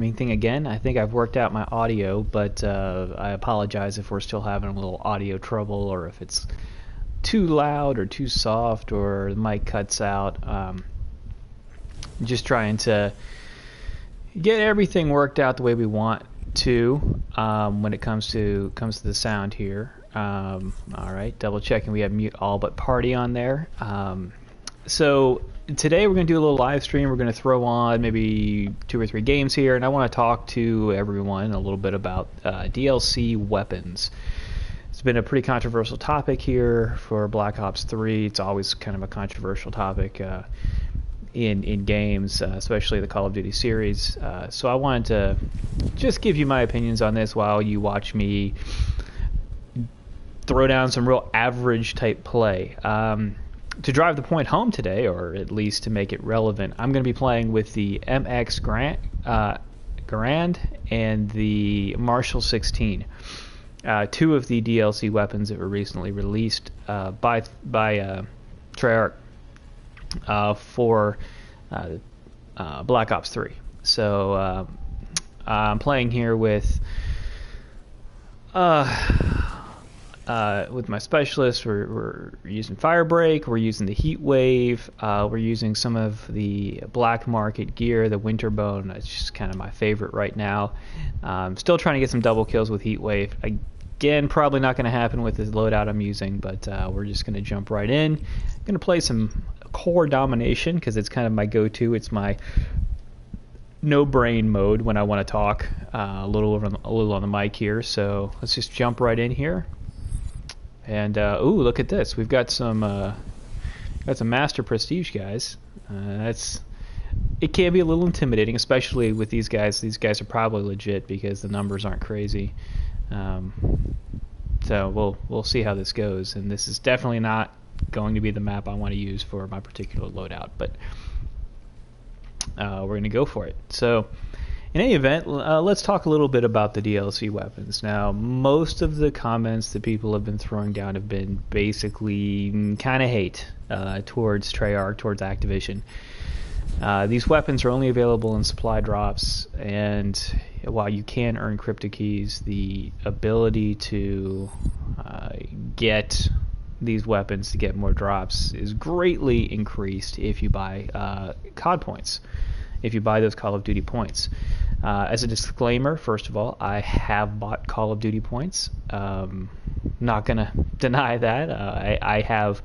Main thing again. I think I've worked out my audio, but I apologize if we're still having a little audio trouble or if it's too loud or too soft or the mic cuts out. Just trying to get everything worked out the way we want to when it comes to the sound here. All right, double checking. We have mute all but party on there. So today we're going to do a little live stream. We're going to throw on maybe 2 or 3 games here, and I want to talk to everyone a little bit about DLC weapons. It's been a pretty controversial topic here for Black Ops 3. It's always kind of a controversial topic in games, especially the Call of Duty series. So I wanted to just give you my opinions on this while you watch me throw down some real average type play. To drive the point home today, or at least to make it relevant, I'm going to be playing with the MX Garand and the Marshall 16, 2 of the DLC weapons that were recently released by Treyarch for Black Ops 3. So I'm playing here with my specialist. We're using Firebreak, we're using the Heat Wave, we're using some of the black market gear, the Winterbone. It's just kind of my favorite right now. Still trying to get some double kills with Heat Wave. Again, probably not going to happen with this loadout I'm using, but we're just going to jump right in. I'm going to play some core domination because it's kind of my go-to. It's my no brain mode when I want to talk a little on the mic here. So let's just jump right in here. And ooh, look at this. We've got some Master Prestige guys. It can be a little intimidating, especially with these guys. These guys are probably legit because the numbers aren't crazy. So we'll see how this goes. And this is definitely not going to be the map I want to use for my particular loadout, but we're going to go for it. So in any event, let's talk a little bit about the DLC weapons. Now, most of the comments that people have been throwing down have been basically kind of hate towards Treyarch, towards Activision. These weapons are only available in supply drops, and while you can earn crypto keys, the ability to get these weapons to get more drops is greatly increased if you buy COD points. If you buy those Call of Duty points. As a disclaimer, first of all, I have bought Call of Duty points. Not going to deny that. I have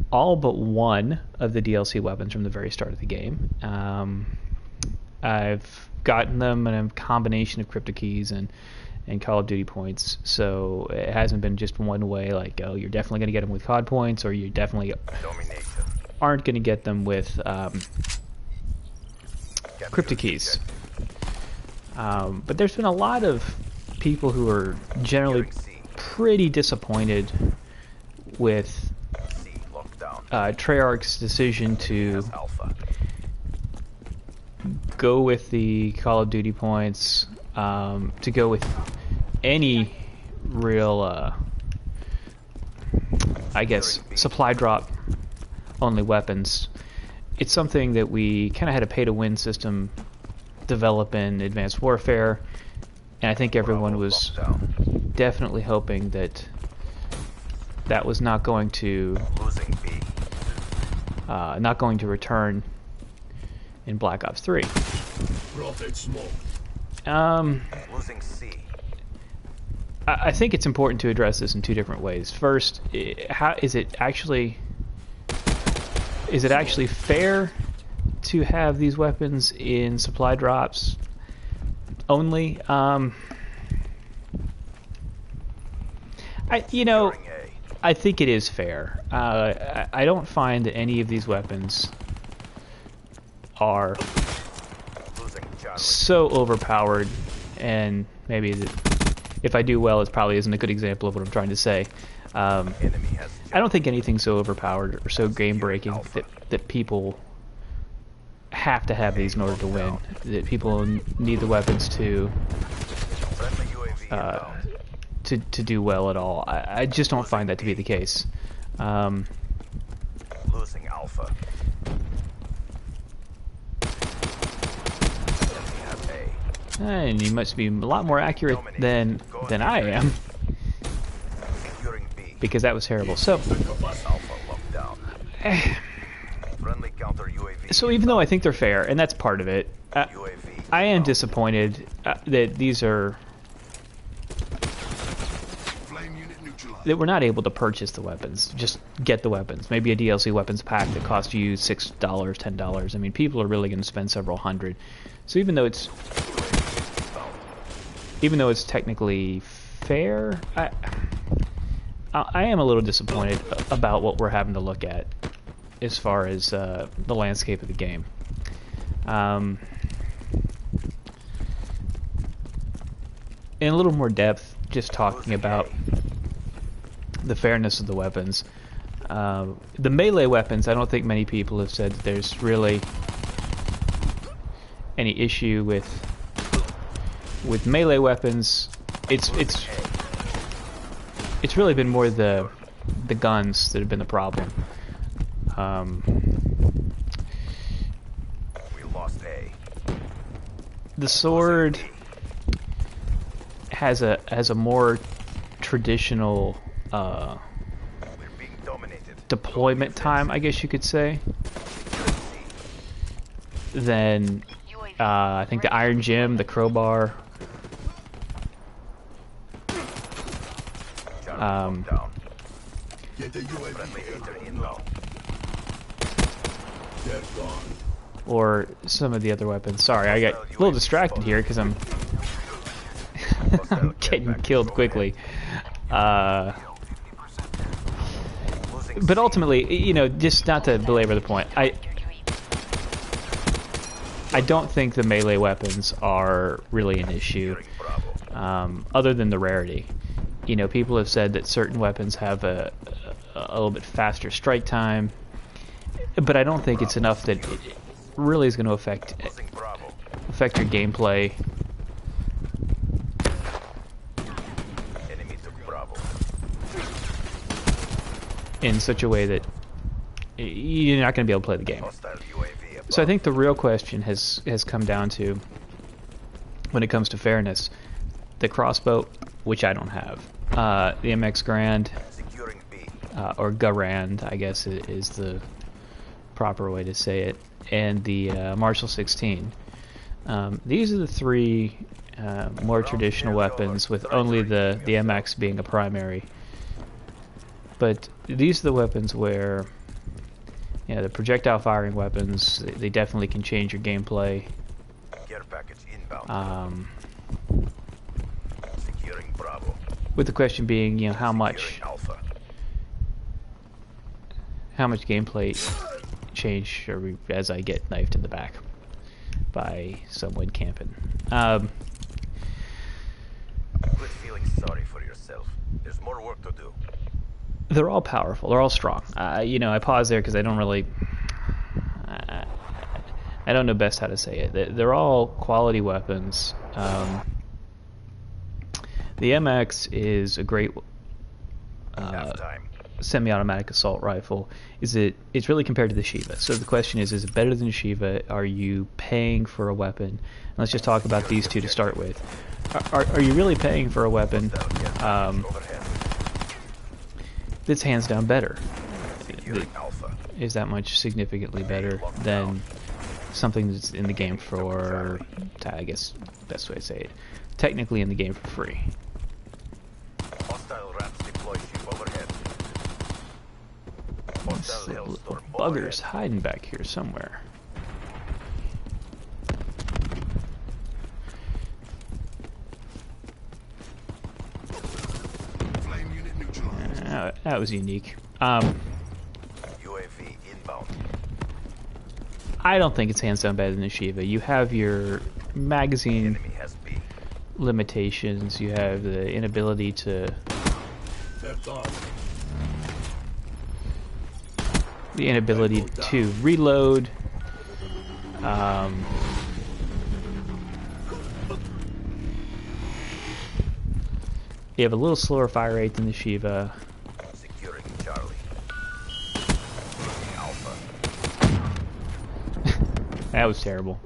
all but one of the DLC weapons from the very start of the game. I've gotten them in a combination of crypto keys and Call of Duty points, so it hasn't been just one way, like, oh, you're definitely going to get them with COD points, or you definitely aren't going to get them with crypto keys. But there's been a lot of people who are generally pretty disappointed with Treyarch's decision to go with the Call of Duty points, to go with any real, I guess, supply drop only weapons. It's something that we kind of had a pay-to-win system develop in Advanced Warfare, and I think everyone was definitely hoping that that was not going to return in Black Ops 3. I think it's important to address this in 2 different ways. First, how is it actually fair to have these weapons in supply drops only? I think it is fair. I don't find that any of these weapons are so overpowered, and maybe if I do well, it probably isn't a good example of what I'm trying to say. I don't think anything's so overpowered or so game-breaking that people have to have these in order to win. That people need the weapons to do well at all. I just don't find that to be the case. Losing Alpha. And you must be a lot more accurate than I am. Because that was terrible. So, so even though I think they're fair, and that's part of it, I am disappointed that these are... that we're not able to purchase the weapons. Just get the weapons. Maybe a DLC weapons pack that costs you $6, $10. I mean, people are really going to spend several hundred. So even though it's technically fair, I am a little disappointed about what we're having to look at as far as the landscape of the game. In a little more depth, just talking about the fairness of the weapons. The melee weapons, I don't think many people have said that there's really any issue with melee weapons. It's really been more the guns that have been the problem. We lost A. The sword has a more traditional deployment time, I guess you could say, than I think the Iron Gem, the crowbar. Or some of the other weapons. Sorry, I got a little distracted here because I'm I'm getting killed quickly. But ultimately, you know, just not to belabor the point, I don't think the melee weapons are really an issue, other than the rarity. You know, people have said that certain weapons have a little bit faster strike time, but I don't think it's enough that it really is going to affect your gameplay. In such a way that you're not going to be able to play the game. So I think the real question has come down to, when it comes to fairness, the crossbow, which I don't have, the MX Grand, or Garand, I guess is the proper way to say it, and the Marshall 16. These are the three more traditional weapons, with only the MX being a primary. But these are the weapons where, you know, the projectile firing weapons, they definitely can change your gameplay. With the question being, you know, how much gameplay change as I get knifed in the back by someone camping. Quit feeling sorry for yourself. There's more work to do. They're all powerful. They're all strong. You know, I pause there because I don't really... I don't know best how to say it. They're all quality weapons. The MX is a great semi-automatic assault rifle. It's really compared to the Shiva. So the question is it better than the Shiva? Are you paying for a weapon? And let's just talk about these two to start with. Are you really paying for a weapon that's hands down better? Is that much significantly better than something that's in the game for, I guess, best way to say it, technically in the game for free? This little bugger's hiding back here somewhere. That was unique. UAV inbound. I don't think it's hands down better than the Shiva. You have your magazine limitations. You have the inability to... the inability to reload. You have a little slower fire rate than the Shiva. Securing Charlie. Alpha. That was terrible.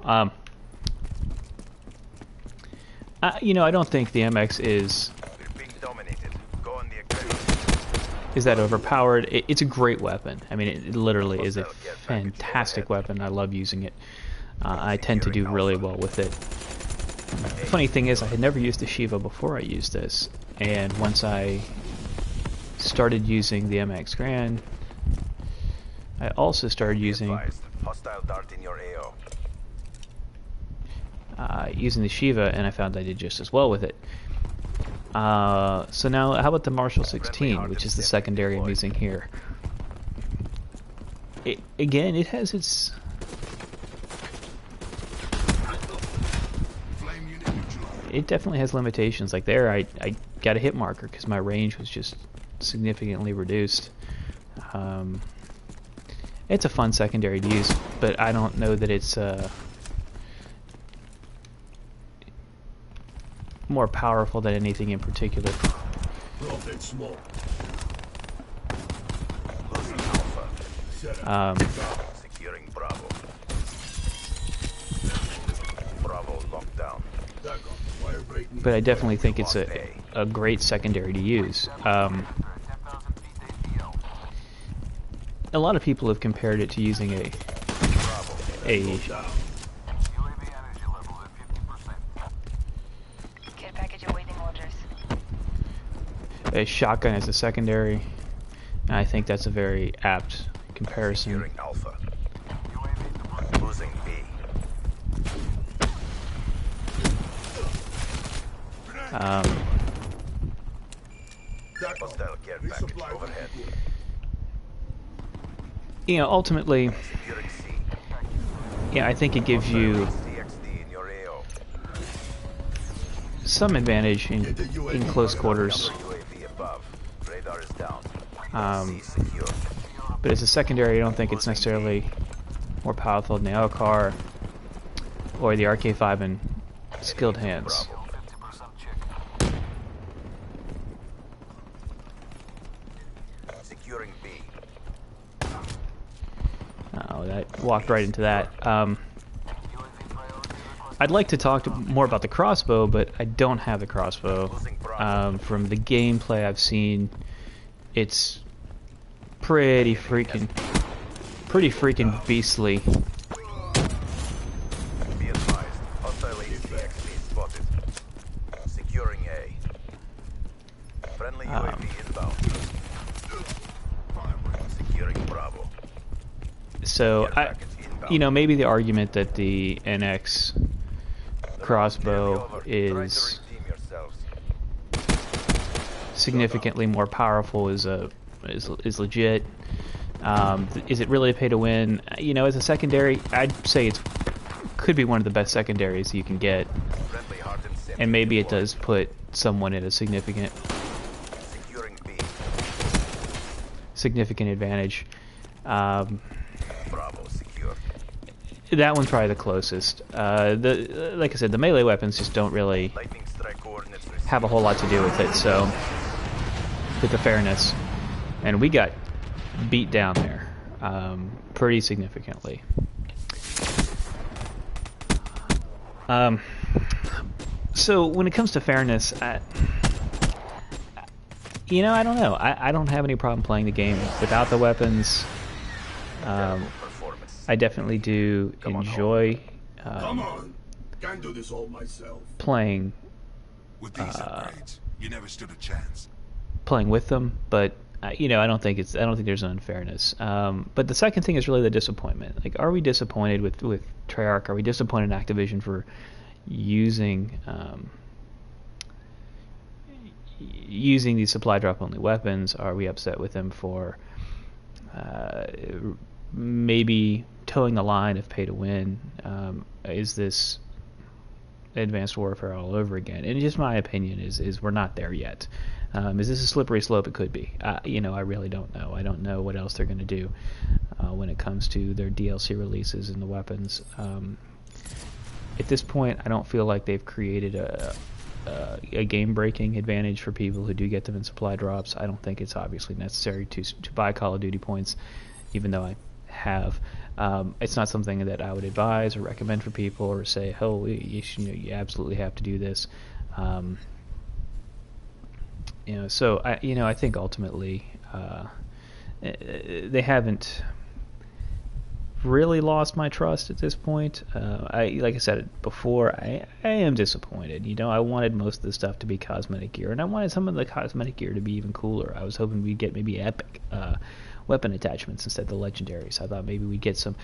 You know, I don't think the MX is We're being dominated. Go on the aggressive. that overpowered. It's a great weapon. I mean, it literally is a fantastic weapon. I love using it. I tend to do really well with it. Funny thing is, I had never used the Shiva before I used this, and once I started using the MX Grand, I also started using Hostile dart in your AO. using the Shiva, and I found I did just as well with it. So now, how about the Marshall 16, which is the secondary I'm using here? Again, it has its... It definitely has limitations. Like there, I got a hit marker because my range was just significantly reduced. It's a fun secondary to use, but I don't know that it's more powerful than anything in particular. Securing Bravo. Bravo lockdown. But I definitely think it's a great secondary to use. A lot of people have compared it to using a shotgun as a secondary. And I think that's a very apt comparison. Securing Alpha. Losing B. Hostile care package overhead. You know, ultimately, Securing C. yeah, I think it gives you CXD in your AO. some advantage in close quarters. UAV above. Radar is down. Um, C secure. but as a secondary, I don't think it's necessarily more powerful than the LCAR or the RK5 in skilled hands. Securing B. Oh, that walked right into that. I'd like to talk more about the crossbow, but I don't have the crossbow. From the gameplay I've seen, it's pretty freaking beastly. Be advised. Hostile ACXD spotted. Securing A. Friendly UAV inbound. Securing Bravo. So, you know, maybe the argument that the NX crossbow is significantly more powerful is legit. Is it really a pay to win? You know, as a secondary, I'd say it could be one of the best secondaries you can get, and maybe it does put someone at a significant advantage. Bravo secure. That one's probably the closest. Like I said, the melee weapons just don't really Lightning strike coordinates have a whole lot to do with it. So, with the fairness, and we got beat down there pretty significantly. So when it comes to fairness, you know, I don't know. I don't have any problem playing the game without the weapons. I definitely do enjoy Can't do this all myself. playing With these upgrades, you never stood a chance. playing with them, but you know, I don't think there's an unfairness. But the second thing is really the disappointment. Like, are we disappointed with Treyarch? Are we disappointed in Activision for using these supply drop only weapons? Are we upset with them for maybe towing the line of pay to win? Is this Advanced Warfare all over again? And just my opinion is we're not there yet. Is this a slippery slope? It could be. You know, I really don't know. I don't know what else they're going to do when it comes to their DLC releases and the weapons. At this point, I don't feel like they've created a game-breaking advantage for people who do get them in supply drops. I don't think it's obviously necessary to buy Call of Duty points, even though I have. It's not something that I would advise or recommend for people or say, oh, you absolutely have to do this. So I think ultimately they haven't really lost my trust at this point. Like I said before, I am disappointed. I wanted most of the stuff to be cosmetic gear, and I wanted some of the cosmetic gear to be even cooler. I was hoping we'd get maybe epic weapon attachments instead of the legendaries. I thought maybe we'd get some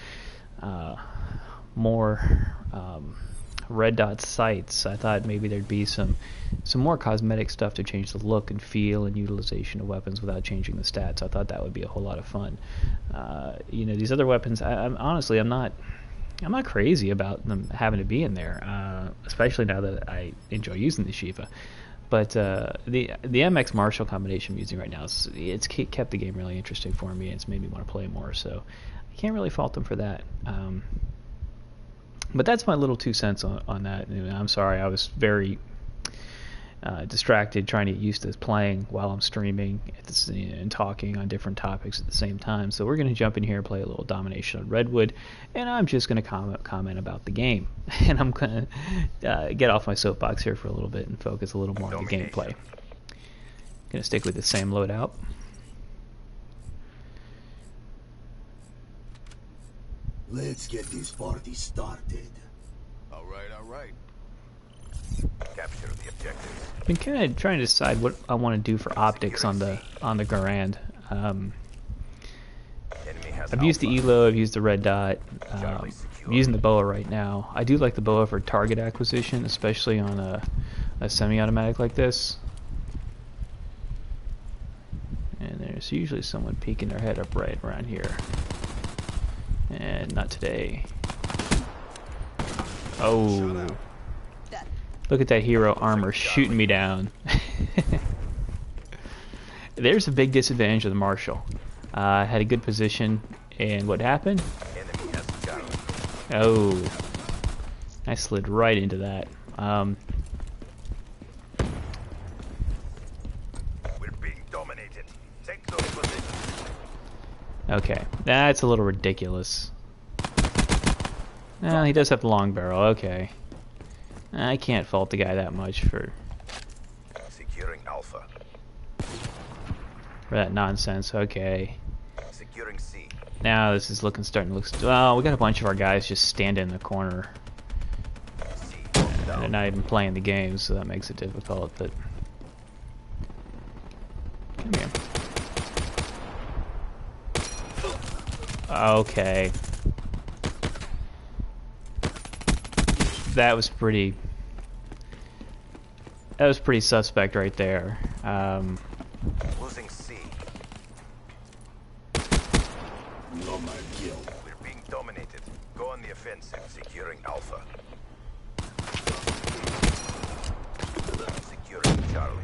more red dot sights. I thought maybe there'd be some more cosmetic stuff to change the look and feel and utilization of weapons without changing the stats. I thought that would be a whole lot of fun. These other weapons, I'm honestly, I'm not crazy about them having to be in there, especially now that I enjoy using the Shiva. But the MX Marshall combination I'm using right now, it's kept the game really interesting for me, and it's made me want to play more. So I can't really fault them for that. But that's my little 2 cents on that. I'm sorry, I was very distracted trying to get used to playing while I'm streaming and talking on different topics at the same time. So we're going to jump in here and play a little Domination on Redwood, and I'm just going to comment about the game. And I'm going to get off my soapbox here for a little bit and focus a little more on the gameplay. Going to stick with the same loadout. Let's get this party started. All right. Capture the objectives. I've been kind of trying to decide what I want to do for optics on the Garand. I've used the ELO, I've used the red dot. I'm using the boa right now. I do like the boa for target acquisition, especially on a semi-automatic like this. And there's usually someone peeking their head up right around here. And not today. Oh. Look at that hero armor shooting me down. There's a big disadvantage of the Marshall. I had a good position, and what happened? Oh. I slid right into that. We're being dominated. Take those positions. Okay, that's a little ridiculous. Well, he does have the long barrel, okay. I can't fault the guy that much for Securing Alpha. that nonsense, okay. Securing C. Now this is starting to look... Well, we got a bunch of our guys just standing in the corner. C. And they're not even playing the game, so that makes it difficult, but... Come here. Okay. That was pretty suspect right there. Losing C. No man kill. We're being dominated. Go on the offensive. Securing Alpha. Securing Charlie.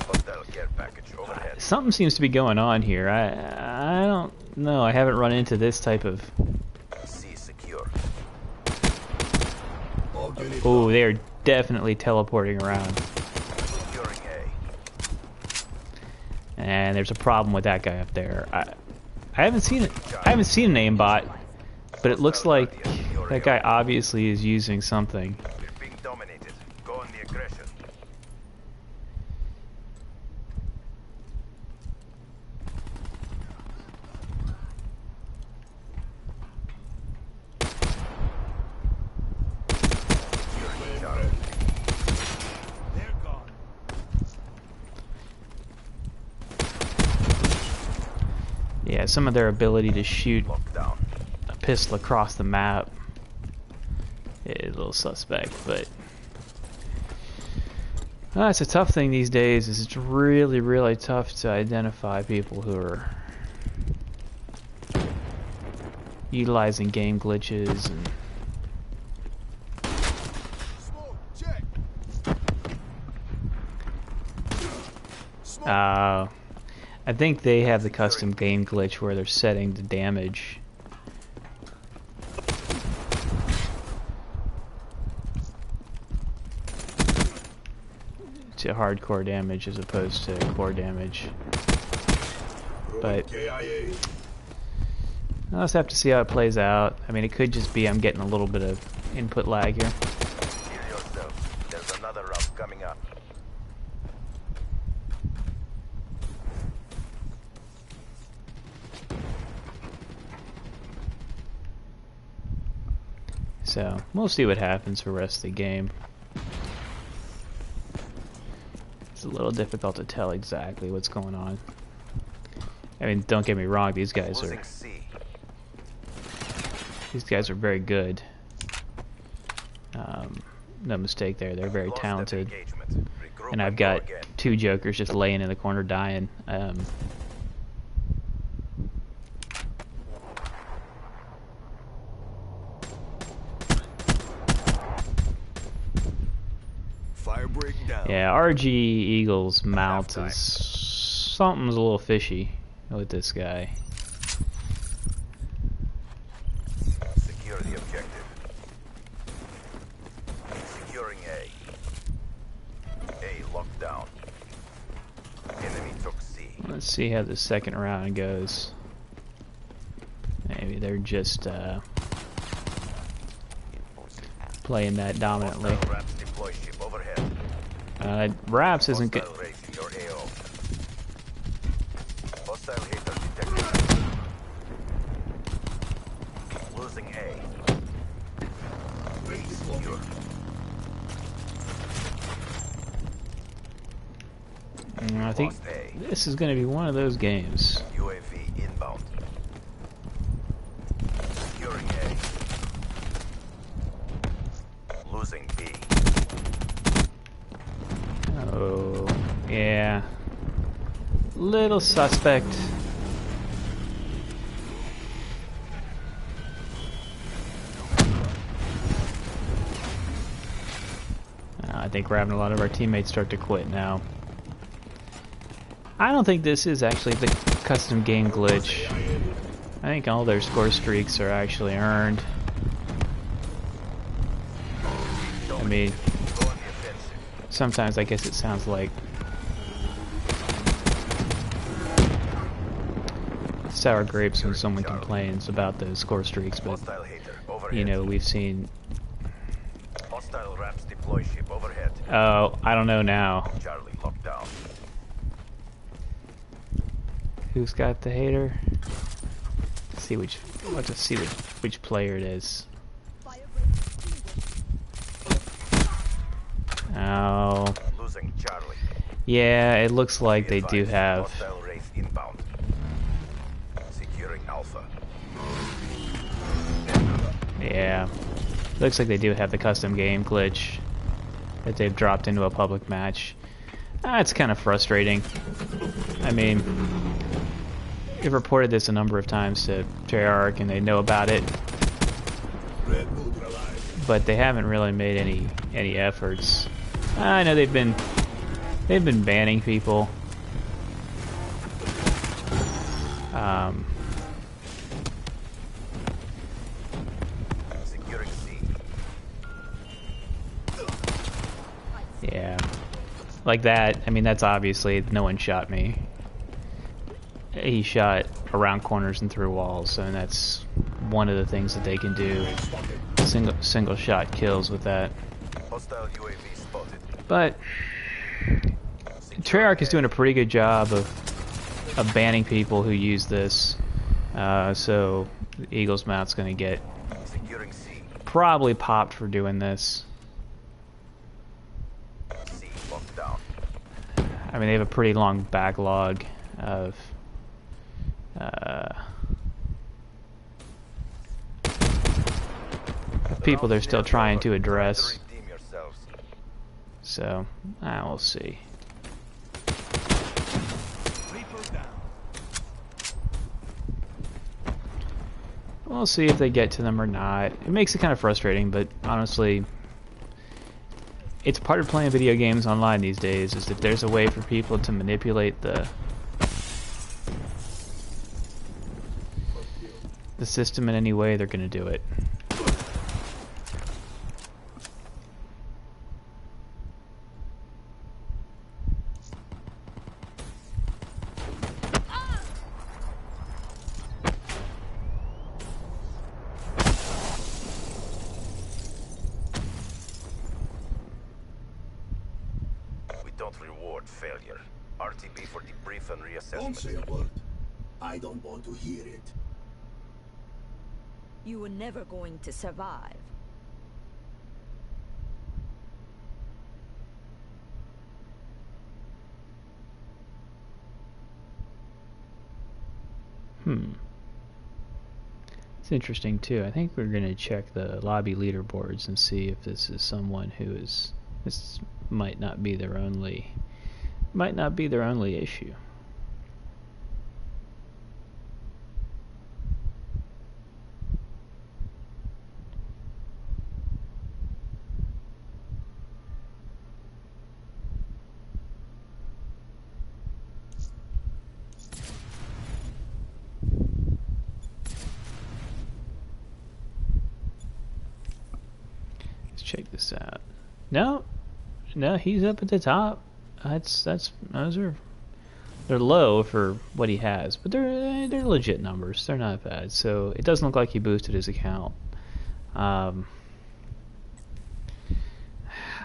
Hostile care package overhead. Something seems to be going on here. I don't know. I haven't run into this type of... C secure. Oh, they are definitely teleporting around. Securing A. And there's a problem with that guy up there. I haven't seen it. I haven't seen an aimbot, but it looks like that guy obviously is using something. We're being dominated. Go on the aggression. Securing Charlie. They're gone. Yeah, some of their ability to shoot Lockdown. a pistol across the map is a little suspect, but it's a tough thing these days. Is it's really, really tough to identify people who are utilizing game glitches and Smoke, check. I think they have the custom game glitch where they're setting the damage. To hardcore damage as opposed to core damage. But KIA. I'll just have to see how it plays out. I mean, it could just be I'm getting a little bit of input lag here. Heal yourself. There's another round coming up. So, we'll see what happens for the rest of the game. It's a little difficult to tell exactly what's going on. I mean, don't get me wrong, these guys are very good. No mistake there, they're very talented. And I've got two jokers just laying in the corner dying. Yeah, RG Eagle's mount is something's a little fishy with this guy. Secure the objective. Securing A. A locked down. Enemy took C. Let's see how the second round goes. Maybe they're just playing that dominantly. Raps isn't good. Losing A. I think this is going to be one of those games. UAV inbound. Securing A. Losing B. Oh, yeah. Little suspect. I think we're having a lot of our teammates start to quit now. I don't think this is actually the custom game glitch. I think all their score streaks are actually earned. I mean, sometimes I guess it sounds like sour grapes when someone complains about those score streaks, but you know, we've seen. Hostile Raps deploy ship overhead. Oh, I don't know now. Charlie locked down. Who's got the hater? Let's see which player it is. Oh. Losing Charlie. Yeah, it looks like they do have. Hostile Wraith inbound. Securing Alpha. Yeah. Looks like they do have the custom game glitch that they've dropped into a public match. It's kind of frustrating. I mean, we've reported this a number of times to Treyarch and they know about it, but they haven't really made any efforts. I know they've been banning people. Securing C. Yeah, like that. I mean, that's obviously no one shot me. He shot around corners and through walls, and that's one of the things that they can do. Single shot kills with that. Hostile UAV spotted. But Treyarch is doing a pretty good job of banning people who use this. So the Eagle's mount's going to get Securing C. probably popped for doing this. C locked down. I mean, they have a pretty long backlog of people they're still trying to address. Redeem yourselves. So, we'll see. We'll see if they get to them or not. It makes it kind of frustrating, but honestly, it's part of playing video games online these days, is if there's a way for people to manipulate the system in any way, they're going to do it. don't reward failure. RTB for debrief and Don't say reassessment. a word. I don't want to hear it. You were never going to survive. It's interesting too. I think we're gonna check the lobby leaderboards and see if this is someone who is. This might not be their only issue. Check this out. No, he's up at the top. They're low for what he has, but they're legit numbers. They're not bad. So it doesn't look like he boosted his account. I'm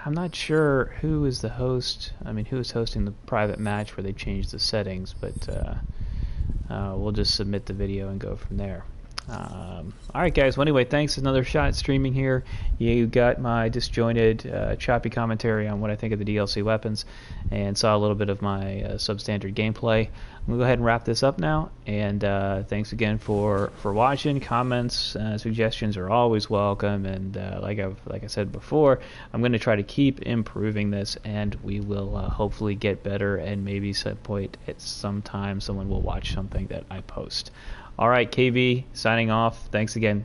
not sure who is the host. I mean, who is hosting the private match where they changed the settings, but we'll just submit the video and go from there. Alright guys, well anyway, thanks. Another shot at streaming here. You got my disjointed, choppy commentary on what I think of the DLC weapons, and saw a little bit of my substandard gameplay. I'm going to go ahead and wrap this up now, and thanks again for watching. Comments, suggestions are always welcome, and like I said before, I'm going to try to keep improving this, and we will hopefully get better, and maybe at some time someone will watch something that I post. All right, KV, signing off. Thanks again.